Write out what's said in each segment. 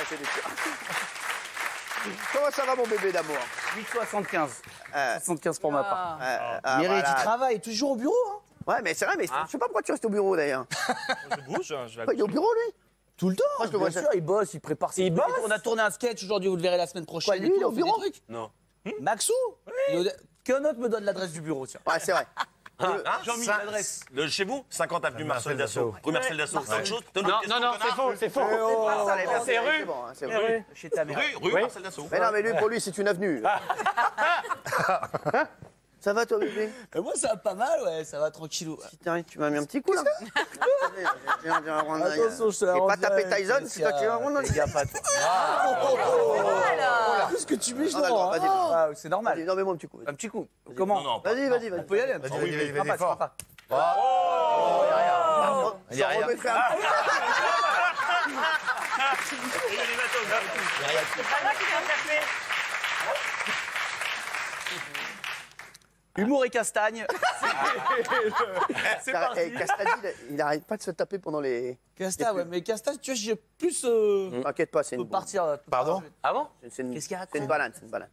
c'est des pires. Comment ça va, mon bébé d'amour? 8,75. 75 pour ma part. Mireille, tu travailles toujours au bureau, hein? Ouais, mais c'est vrai, mais je sais pas pourquoi tu restes au bureau, d'ailleurs. Je bouge, je vais... Il est au bureau, lui? Tout le temps. Moi, je le vois Bien sûr, il bosse, il prépare ses... Il bosse. On a tourné un sketch aujourd'hui, vous le verrez la semaine prochaine. Quoi, lui, il est au bureau? Non. Maxou Qu'un autre me donne l'adresse du bureau, tiens. Ouais, c'est vrai. Jean-Mi, l'adresse. De chez vous 50 avenue Marcel Dassault. Rue Marcel Dassault. C'est autre chose? Non, c'est faux, c'est faux. C'est rue. bon, c'est rue. Chez ta mère. Rue Marcel Dassault. Mais non, mais lui, pour lui, c'est une avenue. Ça va, toi, bébé? Moi, ça va pas mal, ouais, ça va tranquillou. Putain, tu m'as mis un petit coup, là. Attention, je te la Et rends pas taper direct, Tyson, c'est toi qui vas rendre. Les gars, pas toi. Qu'est-ce que tu mets, je d'accord, vas-y. C'est normal. Non, mais moi, un petit coup. Un petit coup. Comment? Non, Vas-y. On peut y aller un petit coup. Vas-y, fort. Il y a rien. C'est pas là qu'il vient taper. Humour et castagne. C'est parti. Castagny, il arrête pas de se taper pendant les. Casta, ouais, mais Casta, tu vois, j'ai plus. T'inquiète pas, c'est Faut une. partir. Pardon? Ah bon? C'est une. Qu'est-ce qu'il y a? C'est une banane, c'est une banane.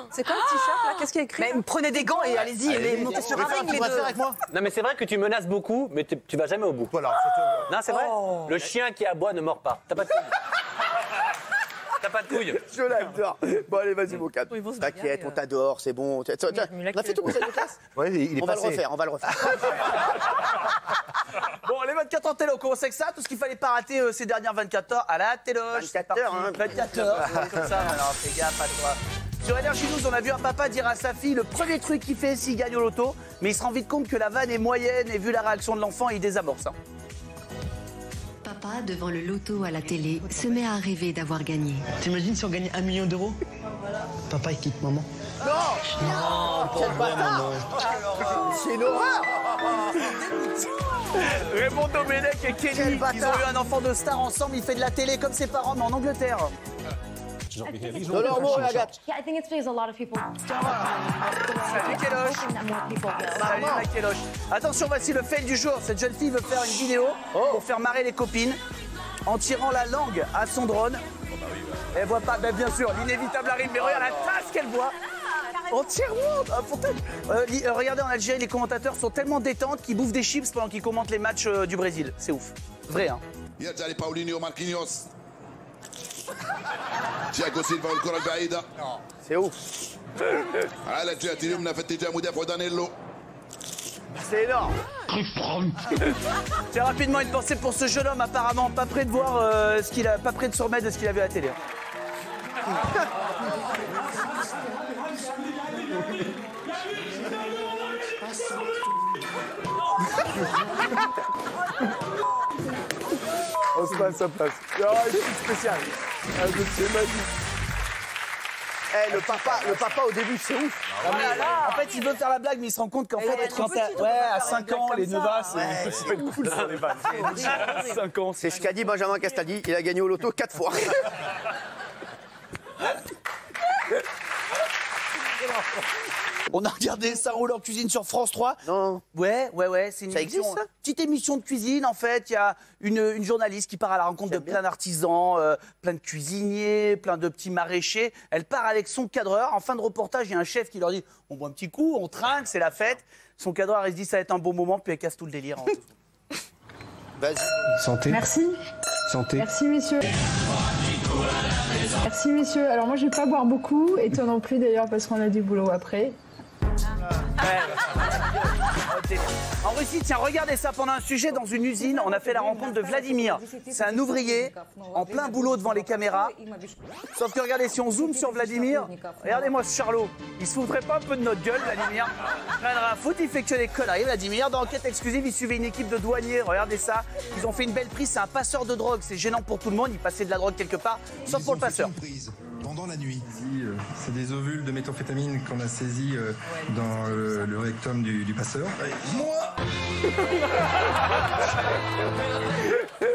C'est quoi le t-shirt là? Qu'est-ce qu'il y a écrit? Mais prenez des gants et allez-y, montez sur un ring les deux. avec moi? Non, mais c'est vrai que tu menaces beaucoup, mais tu vas jamais au bout. Voilà. Non, c'est vrai. Le chien qui aboie ne mord pas. T'as pas de couilles. T'as pas de couilles. Je l'adore. Bon, allez, vas-y, mon cap. Ils vont se T'inquiète, bagarrer, on t'adore, c'est bon. Tiens, on a fait tout conseil de classe? Ouais, il est On va le passé. refaire, on va le refaire. Bon, les 24 heures télé, on commence avec ça. Tout ce qu'il fallait pas rater ces dernières 24 heures à la téloche. 24 heures, hein. 24 heures, c'est comme ça. Alors, fais gaffe à toi. Sur Énergie News, on a vu un papa dire à sa fille le premier truc qu'il fait s'il gagne au loto, mais il se rend vite compte que la vanne est moyenne et vu la réaction de l'enfant, il désamorce. Hein. Papa, devant le loto à la télé, se met à rêver d'avoir gagné. T'imagines si on gagnait 1 million d'euros? Papa, il quitte maman. Quel bâtard! C'est une horreur! Raymond Domenech et Kenny, Quel ils ont bâtard. eu un enfant de star ensemble, il fait de la télé comme ses parents, mais en Angleterre. De leur mot, la gâte. Yeah, I think it's because a lot of people Salut Kéloche. that more people go. Salut la Kéloche. Attention, voici le fail du jour. Cette jeune fille veut faire une vidéo pour faire marrer les copines en tirant la langue à son drone. Elle voit pas, ben bien sûr, l'inévitable arrive, mais regarde la tasse qu'elle voit. Entièrement. Regardez, en Algérie, les commentateurs sont tellement détentes qu'ils bouffent des chips pendant qu'ils commentent les matchs du Brésil. C'est ouf. Vrai, hein. يرجع لباولينيو ماركينيوس تياغو سيلفا والكره البعيده C'est ouf. على الجهه اليمنى في اتجاه مدافع دانيلو. C'est énorme. Tiens, rapidement, une pensée pour ce jeune homme, apparemment pas prêt de voir pas prêt de se remettre de ce qu'il a vu à la télé. On se passe, ça passe. Oh, c'est spécial. C'est magique. Le papa au début, c'est ouf. En fait, il veut faire la blague, mais il se rend compte qu'en fait, quand à 5 ans, les nevas, c'est pas cool sur les vannes. 5 ans, C'est ce qu'a dit Benjamin Castaldi. Il a gagné au loto 4 fois. On a regardé Ça roule en cuisine sur France 3. Non. Ouais. C'est une Ça existe, ça petite émission de cuisine, en fait. Il y a une journaliste qui part à la rencontre de plein d'artisans, plein de cuisiniers, plein de petits maraîchers. Elle part avec son cadreur. En fin de reportage, il y a un chef qui leur dit « On boit un petit coup, on trinque, c'est la fête. » Son cadreur, il se dit « Ça va être un bon moment », puis elle casse tout le délire. Vas-y. Santé. Merci. Santé. Merci messieurs. Merci messieurs. Alors moi je vais pas boire beaucoup, et toi non plus d'ailleurs parce qu'on a du boulot après. En Russie, tiens, regardez ça, pendant un sujet dans une usine, on a fait la rencontre de Vladimir. C'est un ouvrier en plein boulot devant les caméras. Sauf que regardez, si on zoome sur Vladimir, regardez-moi ce Charlot. Il se foutrait pas un peu de notre gueule, Vladimir. Rien à foutre, il fait que des conneries, Vladimir. Dans Enquête exclusive, il suivait une équipe de douaniers. Regardez ça. Ils ont fait une belle prise, c'est un passeur de drogue. C'est gênant pour tout le monde, il passait de la drogue quelque part, sauf pour le passeur. Pendant la nuit. C'est des ovules de méthamphétamine qu'on a saisis dans le rectum du passeur. Moi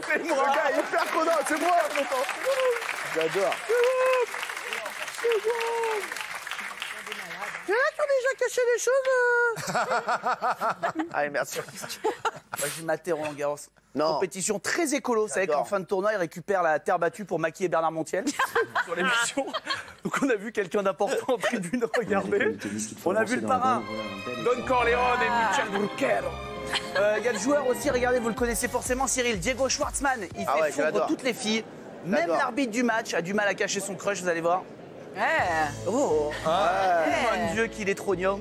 C'est moi, gars, hyper connard, c'est moi. J'adore. Il y en a qui ont déjà caché des choses. Allez, merci. Moi, j'ai maté Roland Garros. Non. Compétition très écolo. Vous savez J'adore. qu'en fin de tournoi, il récupère la terre battue pour maquiller Bernard Montiel sur l'émission. Donc on a vu quelqu'un d'important en tribune regarder. On a vu le parrain, Don Corleone et Michel Drucker. Il y a le joueur aussi, regardez, vous le connaissez forcément, Cyril, Diego Schwartzmann. Il Ah fait ouais, je fondre l'adore. toutes les filles. Même J'adore. l'arbitre du match a du mal à cacher son crush, vous allez voir. Ouais. Oh, mon Dieu qu'il est trop gnang.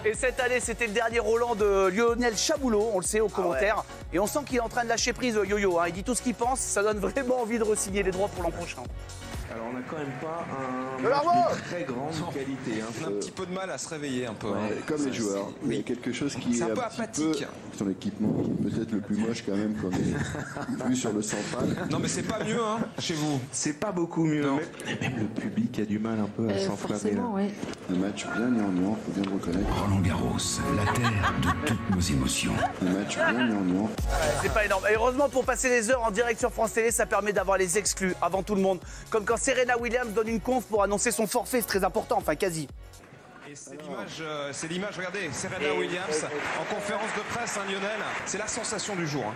Et cette année, c'était le dernier Roland de Lionel Chaboulot, on le sait, aux commentaires. Et on sent qu'il est en train de lâcher prise, Yo-Yo. Hein. Il dit tout ce qu'il pense, ça donne vraiment envie de re-signer les droits pour l'an prochain. Alors on n'a quand même pas un Bravo match de très grande qualité. Hein. On a un petit peu de mal à se réveiller un peu. Ouais, comme les joueurs. Il y a quelque chose qui C'est est un peu petit apathique. Son équipement, qui est peut-être le plus moche quand même qu'on ait vu sur le central. Non mais c'est pas mieux hein, chez vous. C'est pas beaucoup mieux. Non. Même le public a du mal un peu à s'enflammer. là. ouais. Un match bien gnangnan, faut bien le reconnaître. Roland Garros, la terre de toutes nos émotions. Un match bien gnangnan. C'est pas énorme. Et heureusement, pour passer les heures en direct sur France Télé, ça permet d'avoir les exclus avant tout le monde. Comme quand Serena Williams donne une conf pour annoncer son forfait, c'est très important, enfin quasi. Et c'est l'image, regardez, Serena Williams en conférence de presse, hein, Lionel, c'est la sensation du jour. Hein.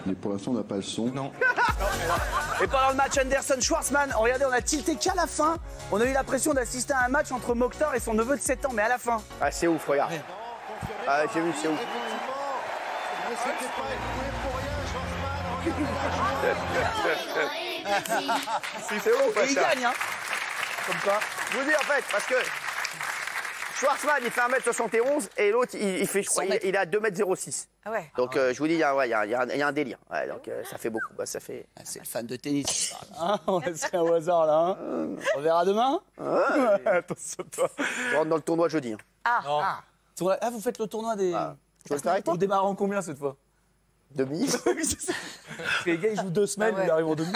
Mais pour l'instant, on n'a pas le son. Non. Et pendant le match Anderson-Schwartzmann, regardez, on a tilté qu'à la fin. On a eu l'impression d'assister à un match entre Mokhtar et son neveu de 7 ans, mais à la fin. Ah, c'est ouf, regarde. Ah, j'ai vu, c'est ouf. C'est ouf, Et il ça. gagne, hein. Comme quoi. Je vous dis en fait, parce que Schwartzmann, il fait 1m71 et l'autre, il fait, je crois, il a 2m06. Ah ouais. Donc je vous dis, il y a un délire. Ouais, donc ça fait beaucoup. Bah, ça fait... C'est le fan de tennis qui parle. Hein, on laisserait au hasard, là. Hein. On verra demain. Attention, toi. Je rentre dans le tournoi jeudi. Hein. Ah, vous faites le tournoi des... Tu veux t'arrêter Vous démarrez en combien cette fois? Demi. Les gars, ils jouent 2 semaines, Ah ouais. ils arrivent en demi.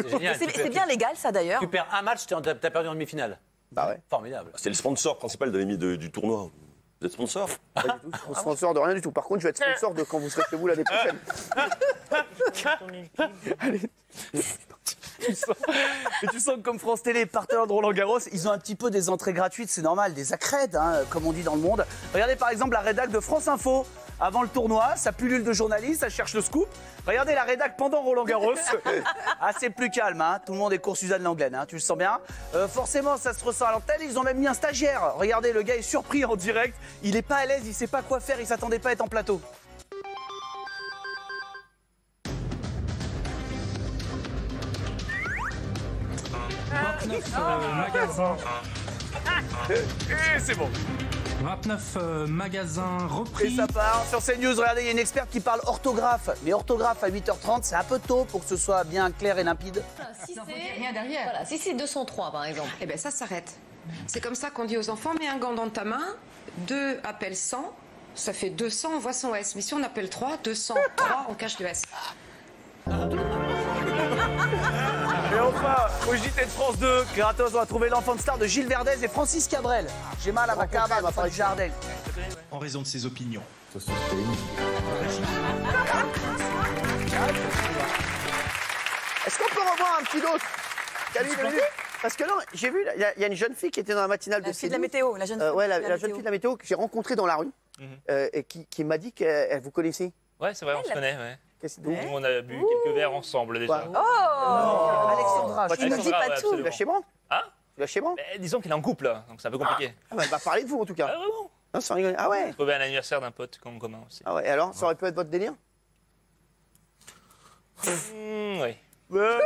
C'est génial. C'est bien légal, ça, d'ailleurs. Tu perds un match, t'as perdu en demi-finale. Bah ouais. Formidable. C'est le sponsor principal de l'émis du tournoi. Vous êtes sponsor? Pas du tout. Je suis sponsor de rien du tout. Par contre, je vais être sponsor de quand vous serez chez vous l'année prochaine. Et tu sens que comme France Télé est partenaire de Roland Garros, ils ont un petit peu des entrées gratuites, c'est normal, des accrèdes, hein, comme on dit dans le monde. Regardez par exemple la rédac de France Info. Avant le tournoi, ça pullule de journalistes, ça cherche le scoop. Regardez la rédac pendant Roland Garros. Ah, c'est plus calme, hein. Tout le monde est cours Suzanne Langlaine, hein. Tu le sens bien. Forcément, ça se ressent à l'antenne. Ils ont même mis un stagiaire. Regardez, le gars est surpris en direct. Il est pas à l'aise, il sait pas quoi faire, il s'attendait pas à être en plateau. Magasin. Et c'est bon. 29 magasins repris. Et ça part sur CNews. Regardez, il y a une experte qui parle orthographe. Mais orthographe à 8h30, c'est un peu tôt pour que ce soit bien clair et limpide. Si c'est rien derrière. Voilà, si c'est 203 par exemple. Eh bien ça s'arrête. C'est comme ça qu'on dit aux enfants, mets un gant dans ta main, 2 appelle 100, ça fait 200, on voit son S. Mais si on appelle 3, 203, on cache le S. Et enfin, au JT de France 2, Gratos a trouvé l'enfant de star de Gilles Verdez et Francis Cabrel. J'ai mal à ma cabane, ma du jardin. En raison de ses opinions. Est-ce qu'on peut revoir un petit dos Camille, une minute. Parce que là, j'ai vu, il y a une jeune fille qui était dans la matinale de La fille de la CNews. météo, la jeune fille. Ouais, la jeune fille de la météo que j'ai rencontrée dans la rue et qui m'a dit qu'elle vous connaissait. Ouais, c'est vrai, on se connaît. Ouais. Nous, on a bu quelques verres ensemble déjà. Oh Alexandra, tu nous dis pas tout. Tu l'as chez moi Hein? Tu l'as chez moi Disons qu'il est en couple, là, donc c'est un peu compliqué. Ah bah, elle va parler de vous en tout cas. Ah, vraiment? Non, sans rigoler. Ah ouais. Trouvé un anniversaire d'un pote en commun aussi. Ah ouais. Et alors, ça aurait pu être votre délire? Oui. Ouais.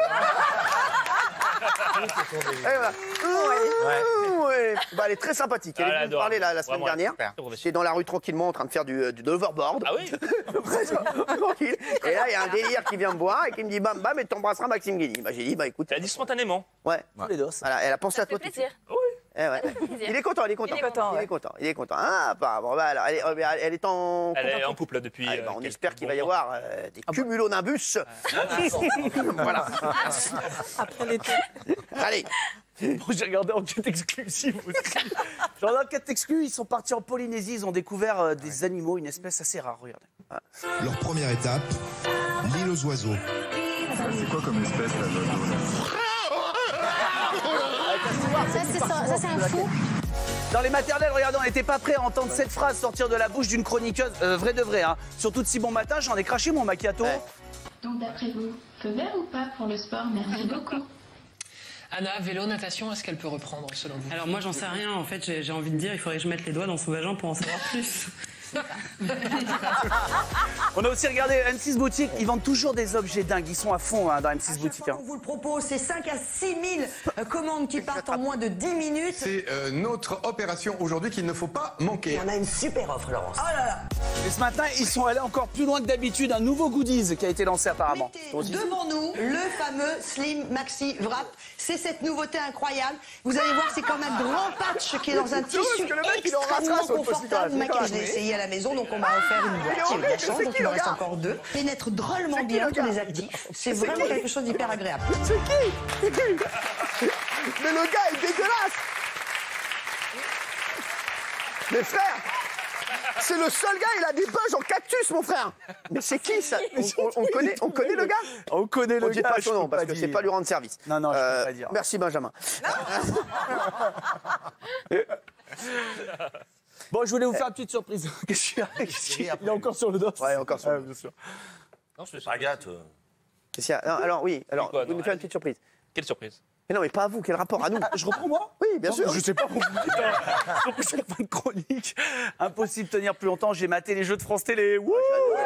Bah, elle est très sympathique. Elle est venue me parler la semaine dernière. J'étais dans la rue tranquillement en train de faire du hoverboard. Ah oui? Tranquille. Et là, il y a un délire qui vient me voir et qui me dit bam bam et t'embrasseras Maxime Guény. Bah, j'ai dit bah écoute. Elle a dit spontanément. Ouais. Les dos. Voilà, elle a pensé à toi. Ça fait plaisir. Oui. Ouais. Il est content, il est content. Il est content. Ah, bah, bon, bah, alors, elle est en. Elle est en couple depuis. Allez, bah, on espère qu'il va y avoir des cumulonimbus. Voilà. Après l'été. Allez. Bon, j'ai regardé Enquête exclusive aussi. J'ai regardé Enquête exclusive, ils sont partis en Polynésie, ils ont découvert des animaux, une espèce assez rare, regardez. Leur première étape, l'île aux oiseaux. C'est quoi comme espèce là Ça, c'est un fou. Dans les maternelles, regardez, on n'était pas prêt à entendre cette phrase sortir de la bouche d'une chroniqueuse, vrai de vrai. Hein. Surtout de si bon matin, j'en ai craché mon macchiato. Ouais. Donc d'après vous, feu vert ou pas pour le sport? Merci beaucoup. Anna, vélo, natation, est-ce qu'elle peut reprendre selon vous? Alors moi j'en sais rien, en fait j'ai envie de dire il faudrait que je mette les doigts dans son vagin pour en savoir plus. On a aussi regardé M6 Boutique, ils vendent toujours des objets dingues, ils sont à fond hein, dans M6 Boutique. On vous le propose, c'est 5 à 6 000 commandes qui partent en moins de 10 minutes. C'est notre opération aujourd'hui qu'il ne faut pas manquer. On a une super offre, Laurence. Oh là là. Et ce matin, ils sont allés encore plus loin que d'habitude, un nouveau goodies qui a été lancé apparemment. Mettez devant nous le fameux Slim Maxi Wrap. C'est cette nouveauté incroyable. Vous allez voir, c'est comme un grand patch qui est dans un tissu extrêmement confortable. Je l'ai essayé à la maison, donc on m'a offert une boîte. J'ai eu de la chance, donc il me reste encore 2. Pénètre drôlement bien tous les actifs. C'est vraiment quelque chose d'hyper agréable. C'est qui? Mais le gars est dégueulasse. Mais frère, c'est le seul gars, il a des bugs en cactus, mon frère. Mais c'est qui ça? On connaît le gars? On connaît le gars. On dit pas son nom parce que c'est pas lui rendre service. Non, je peux pas dire. Merci Benjamin. Bon, je voulais vous faire une petite surprise. Qu'est-ce qu'il y a? Il est encore sur le dos. Ouais, encore sur le dos. Bien sûr. Non, je suis Agathe. Qu'est-ce qu'il y a? Non, alors oui, alors quoi, vous nous faites une petite surprise. Quelle surprise? Mais non, mais pas à vous, quel rapport à nous? Je reprends moi? Oui, bien sûr. Je sais pas pourquoi. Je suis en fin de chronique. Impossible de tenir plus longtemps. J'ai maté les jeux de France Télé. Wouh,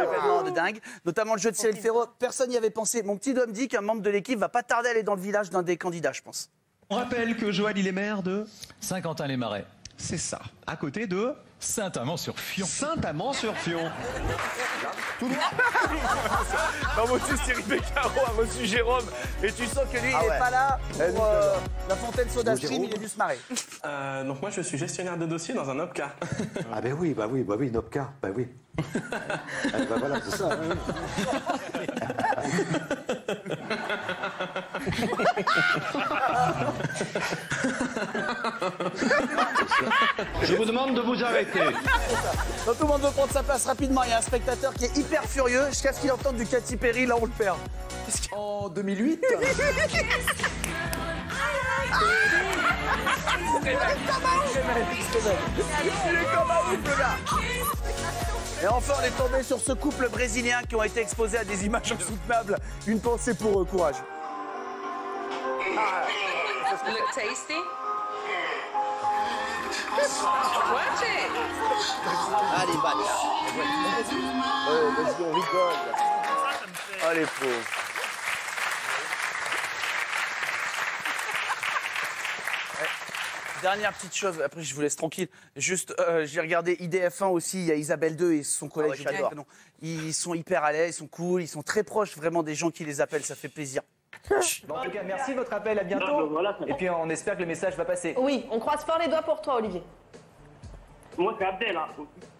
événement de dingue. Notamment le jeu de Cyril Ferraud. Personne n'y avait pensé. Mon petit doigt me dit qu'un membre de l'équipe va pas tarder à aller dans le village d'un des candidats, je pense. On rappelle que Joël, il est maire de Saint-Quentin-les-Marais. C'est ça, à côté de Saint-Amand-sur-Fion. Saint-Amand-sur-Fion. Dans mon dessus, Cyril Beccaro a reçu Jérôme. Et tu sens que lui, il n'est pas là pour la fontaine Soda Stream, il a dû se marrer. Donc moi, je suis gestionnaire de dossier dans un OPCA. Ah ben oui, une OPCA, ben oui. Ben voilà, c'est ça. Je vous demande de vous arrêter. Donc, tout le monde veut prendre sa place rapidement. Il y a un spectateur qui est hyper furieux jusqu'à ce qu'il entende du Katy Perry. Là, on le perd. En 2008. Il est comme un ouf, le gars. Et enfin, on est tombé sur ce couple brésilien qui ont été exposés à des images insoutenables. Une pensée pour eux, courage. Look tasty. Allez, vas-y, on rigole. Allez, pauvres. Dernière petite chose, après je vous laisse tranquille. Juste, j'ai regardé IDF1 aussi, il y a Isabelle II et son collègue. j'adore. Ils sont hyper à l'aise, ils sont cool, ils sont très proches vraiment des gens qui les appellent, ça fait plaisir. Bon, en tout cas, merci de votre appel, à bientôt. Et puis on espère que le message va passer. Oui, on croise fort les doigts pour toi, Olivier. Moi, c'est Abdel. Hein.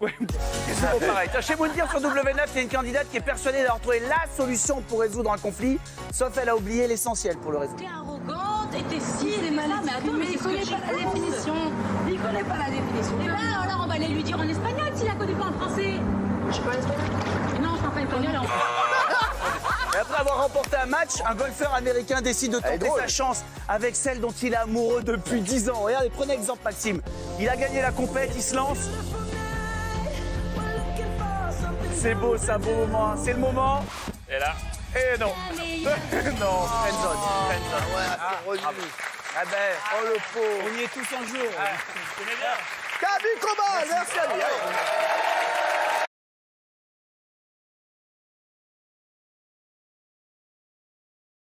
Ouais, c'est pareil. Chez Moundir sur W9, il y a une candidate qui est persuadée d'avoir trouvé la solution pour résoudre un conflit, sauf elle a oublié l'essentiel pour le résoudre. T'es arrogante et t'es si, t'es malade. Mais attends, mais il connaît pas la définition. Il connaît pas la définition. Eh ben alors, on va aller lui dire en espagnol s'il la connaît pas en français. Je suis pas espagnol. Non, je parle pas espagnol en Et après avoir remporté un match, un golfeur américain décide de tenter sa chance avec celle dont il est amoureux depuis 10 ans. Regardez, prenez exemple Maxime. Il a gagné la compète, il se lance. C'est beau, c'est un beau moment. C'est le moment. Et là. Et non. Non, friendzone. Ah ben, oh le pauvre. On y est tous un jour. Gabi Cobal, merci à lui.